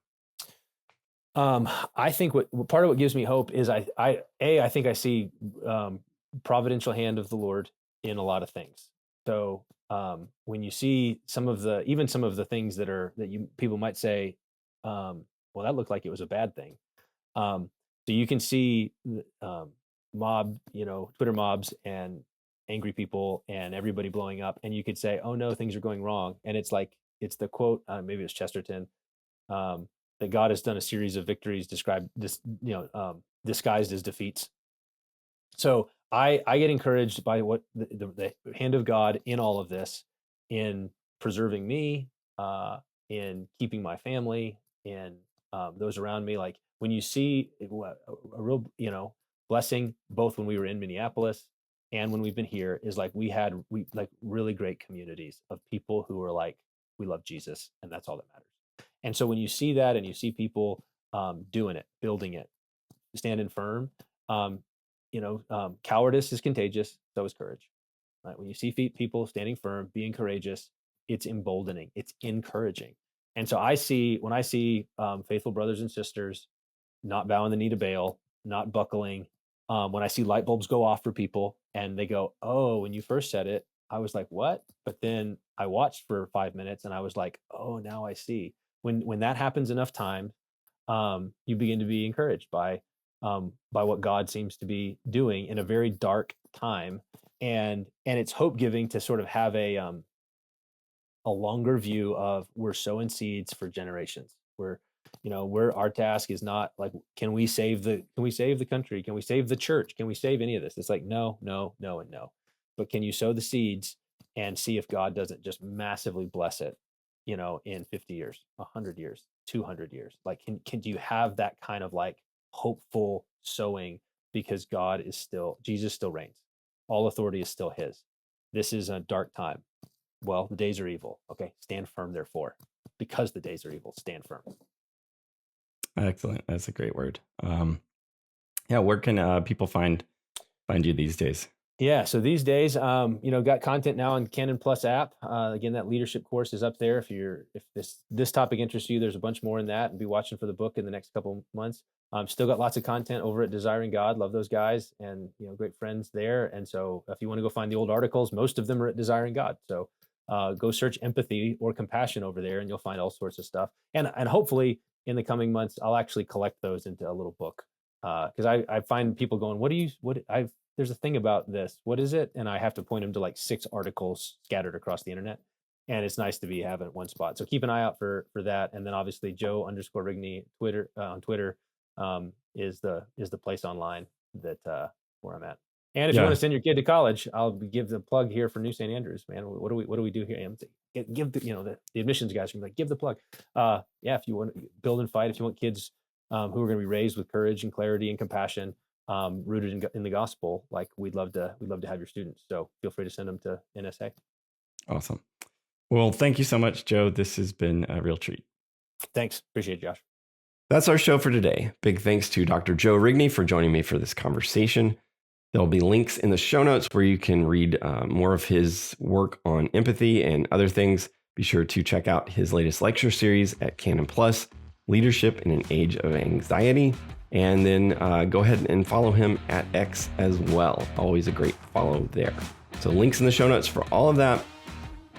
I think what part of what gives me hope is I think I see providential hand of the Lord in a lot of things. So when you see some of the things that people might say, well, that looked like it was a bad thing. So you can see Twitter mobs and angry people and everybody blowing up, and you could say, oh no, things are going wrong. And it's the quote, maybe it's Chesterton, that God has done a series of victories disguised as defeats. So I get encouraged by what the hand of God in all of this, in preserving me, in keeping my family, in those around me. Like when you see a real, blessing, both when we were in Minneapolis and when we've been here, is like we like really great communities of people who are like, we love Jesus, and that's all that matters. And so when you see that and you see people doing it, building it, standing firm, cowardice is contagious. So is courage. Right? When you see people standing firm, being courageous, it's emboldening, it's encouraging. And so when I see faithful brothers and sisters not bowing the knee to Baal, not buckling, when I see light bulbs go off for people and they go, oh, when you first said it, I was like, what? But then I watched for 5 minutes and I was like, oh, now I see. When that happens enough times, you begin to be encouraged by what God seems to be doing in a very dark time, and it's hope giving to sort of have a longer view of, we're sowing seeds for generations. Our task is not like, can we save the country? Can we save the church? Can we save any of this? It's like, no, and no. But can you sow the seeds and see if God doesn't just massively bless it, in 50 years, 100 years, 200 years? Like, do you have that kind of like hopeful sowing, because Jesus still reigns. All authority is still his. This is a dark time. Well, the days are evil. Okay, stand firm, therefore, because the days are evil, stand firm. Excellent. That's a great word. Where can people find you these days? Yeah, so these days, got content now on Canon Plus app. Again, that leadership course is up there. If this topic interests you, there's a bunch more in that, and be watching for the book in the next couple months. Still got lots of content over at Desiring God. Love those guys, and great friends there. And so if you want to go find the old articles, most of them are at Desiring God. So go search empathy or compassion over there, and you'll find all sorts of stuff. And hopefully in the coming months, I'll actually collect those into a little book, because I find people going, there's a thing about this. What is it? And I have to point them to like 6 articles scattered across the internet. And it's nice to have it at one spot. So keep an eye out for that. And then obviously Joe_Rigney on Twitter is the place online that where I'm at. And if you want to send your kid to college, I'll give the plug here for New St. Andrews, man. What do we do here? Give the admissions guys can be like, give the plug. If you want to build and fight, if you want kids who are going to be raised with courage and clarity and compassion, rooted in the gospel, like we'd love to have your students. So feel free to send them to NSA. Awesome. Well, thank you so much, Joe. This has been a real treat. Thanks. Appreciate it, Josh. That's our show for today. Big thanks to Dr. Joe Rigney for joining me for this conversation. There'll be links in the show notes where you can read more of his work on empathy and other things. Be sure to check out his latest lecture series at Canon Plus, Leadership in an Age of Anxiety. And then go ahead and follow him at X as well. Always a great follow there. So links in the show notes for all of that.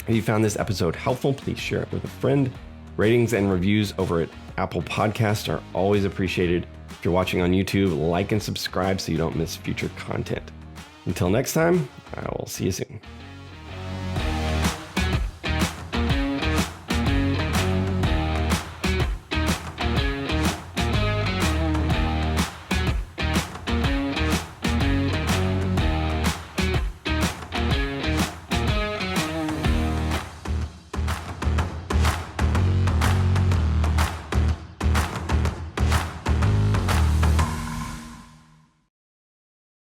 If you found this episode helpful, please share it with a friend. Ratings and reviews over at Apple Podcasts are always appreciated. If you're watching on YouTube, like and subscribe so you don't miss future content. Until next time, I will see you soon.